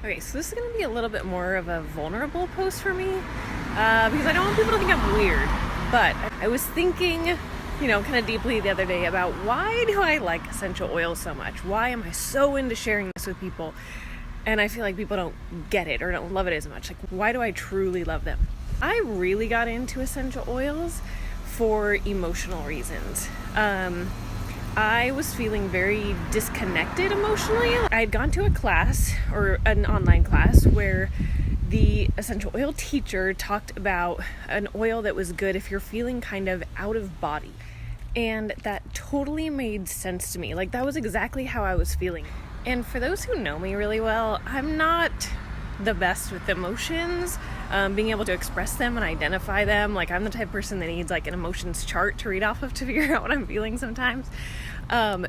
Okay, so this is going to be a little bit more of a vulnerable post for me because I don't want people to think I'm weird. But I was thinking, kind of deeply the other day about why do I like essential oils so much? Why am I so into sharing this with people? And I feel like people don't get it or don't love it as much. Like, why do I truly love them? I really got into essential oils for emotional reasons. I was feeling very disconnected emotionally. I had gone to a class or an online class where the essential oil teacher talked about an oil that was good if you're feeling kind of out of body. And that totally made sense to me. Like, that was exactly how I was feeling. And for those who know me really well, I'm not the best with emotions, being able to express them and identify them. Like, I'm the type of person that needs like an emotions chart to read off of to figure out what I'm feeling sometimes.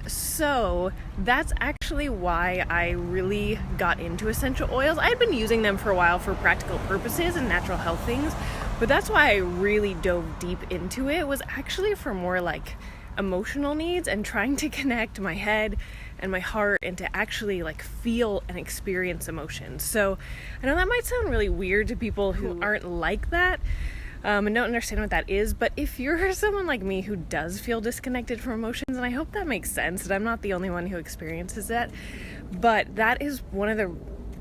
So that's actually why I really got into essential oils. I had been using them for a while for practical purposes and natural health things, but that's why I really dove deep into it, was actually for more like emotional needs and trying to connect my head and my heart and to actually like feel and experience emotions. So I know that might sound really weird to people who aren't like that and don't understand what that is, but if you're someone like me who does feel disconnected from emotions, and I hope that makes sense, that I'm not the only one who experiences that, but that is one of the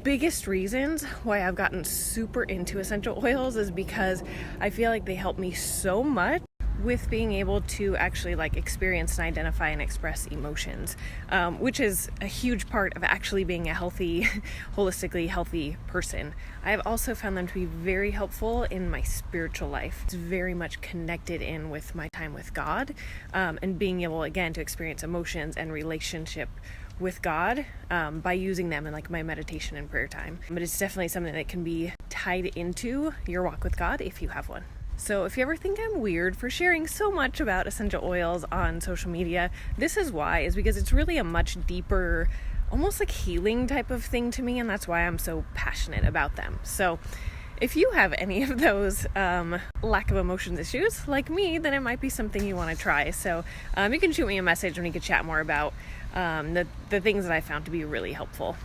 biggest reasons why I've gotten super into essential oils, is because I feel like they help me so much with being able to actually like experience and identify and express emotions, which is a huge part of actually being a healthy, holistically healthy person. I have also found them to be very helpful in my spiritual life. It's very much connected in with my time with God, and being able again to experience emotions and relationship with God by using them in like my meditation and prayer time. But it's definitely something that can be tied into your walk with God if you have one. So if you ever think I'm weird for sharing so much about essential oils on social media, this is why, is because it's really a much deeper, almost like healing type of thing to me, and that's why I'm so passionate about them. So if you have any of those lack of emotions issues like me, then it might be something you want to try. So you can shoot me a message and we can chat more about the things that I found to be really helpful.